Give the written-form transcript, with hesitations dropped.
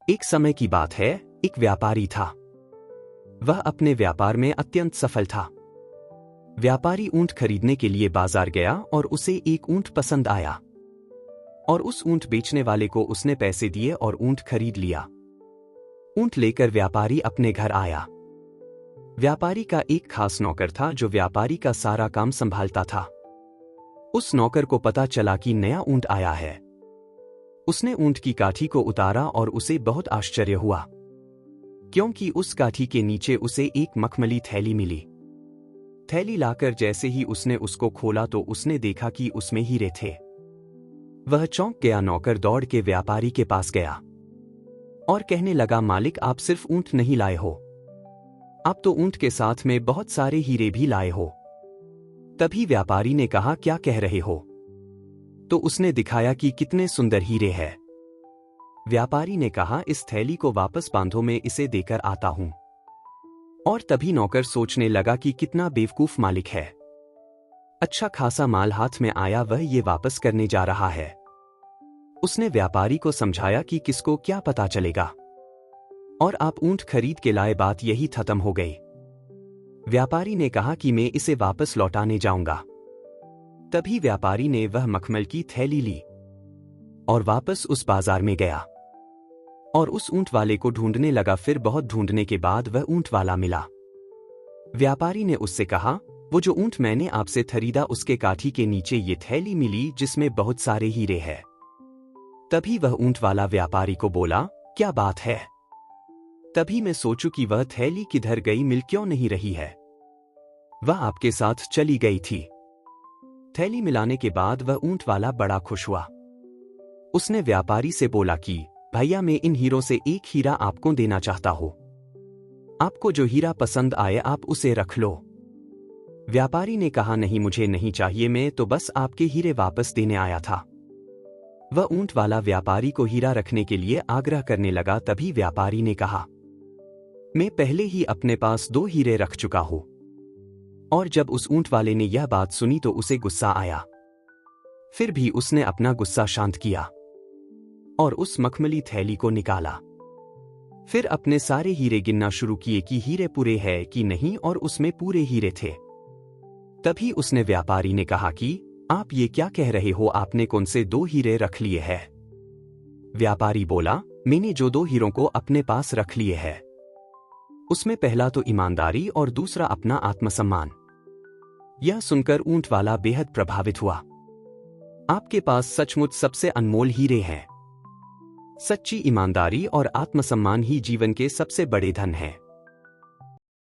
एक समय की बात है, एक व्यापारी था। वह अपने व्यापार में अत्यंत सफल था। व्यापारी ऊंट खरीदने के लिए बाजार गया और उसे एक ऊंट पसंद आया और उस ऊंट बेचने वाले को उसने पैसे दिए और ऊंट खरीद लिया। ऊंट लेकर व्यापारी अपने घर आया। व्यापारी का एक खास नौकर था जो व्यापारी का सारा काम संभालता था। उस नौकर को पता चला कि नया ऊंट आया है। उसने ऊंट की काठी को उतारा और उसे बहुत आश्चर्य हुआ, क्योंकि उस काठी के नीचे उसे एक मखमली थैली मिली। थैली लाकर जैसे ही उसने उसको खोला तो उसने देखा कि उसमें हीरे थे। वह चौंक गया। नौकर दौड़ के व्यापारी के पास गया और कहने लगा, मालिक, आप सिर्फ ऊंट नहीं लाए हो, आप तो ऊंट के साथ में बहुत सारे हीरे भी लाए हो। तभी व्यापारी ने कहा, क्या कह रहे हो? तो उसने दिखाया कि कितने सुंदर हीरे हैं। व्यापारी ने कहा, इस थैली को वापस बांधो, मैं इसे देकर आता हूं। और तभी नौकर सोचने लगा कि कितना बेवकूफ मालिक है। अच्छा खासा माल हाथ में आया, वह ये वापस करने जा रहा है। उसने व्यापारी को समझाया कि किसको क्या पता चलेगा, और आप ऊंट खरीद के लाए, बात यही खत्म हो गई। व्यापारी ने कहा कि मैं इसे वापस लौटाने जाऊंगा। तभी व्यापारी ने वह मखमल की थैली ली और वापस उस बाजार में गया और उस ऊंट वाले को ढूंढने लगा। फिर बहुत ढूंढने के बाद वह ऊंट वाला मिला। व्यापारी ने उससे कहा, वो जो ऊंट मैंने आपसे खरीदा उसके काठी के नीचे ये थैली मिली जिसमें बहुत सारे हीरे हैं। तभी वह ऊंट वाला व्यापारी को बोला, क्या बात है? तभी मैं सोचूं कि वह थैली किधर गई, मिल क्यों नहीं रही है? वह आपके साथ चली गई थी। थैली मिलाने के बाद वह ऊंट वाला बड़ा खुश हुआ। उसने व्यापारी से बोला कि भैया, मैं इन हीरों से एक हीरा आपको देना चाहता हूं। आपको जो हीरा पसंद आए आप उसे रख लो। व्यापारी ने कहा, नहीं, मुझे नहीं चाहिए, मैं तो बस आपके हीरे वापस देने आया था। वह ऊंट वाला व्यापारी को हीरा रखने के लिए आग्रह करने लगा। तभी व्यापारी ने कहा, मैं पहले ही अपने पास 2 हीरे रख चुका हूं। और जब उस ऊंट वाले ने यह बात सुनी तो उसे गुस्सा आया। फिर भी उसने अपना गुस्सा शांत किया और उस मखमली थैली को निकाला। फिर अपने सारे हीरे गिनना शुरू किए कि हीरे पूरे हैं कि नहीं, और उसमें पूरे हीरे थे। तभी उसने व्यापारी ने कहा कि आप ये क्या कह रहे हो, आपने कौन से 2 हीरे रख लिए हैं? व्यापारी बोला, मैंने जो 2 हीरों को अपने पास रख लिए हैं उसमें पहला तो ईमानदारी और दूसरा अपना आत्मसम्मान। यह सुनकर ऊंट वाला बेहद प्रभावित हुआ। आपके पास सचमुच सबसे अनमोल हीरे हैं। सच्ची ईमानदारी और आत्मसम्मान ही जीवन के सबसे बड़े धन हैं।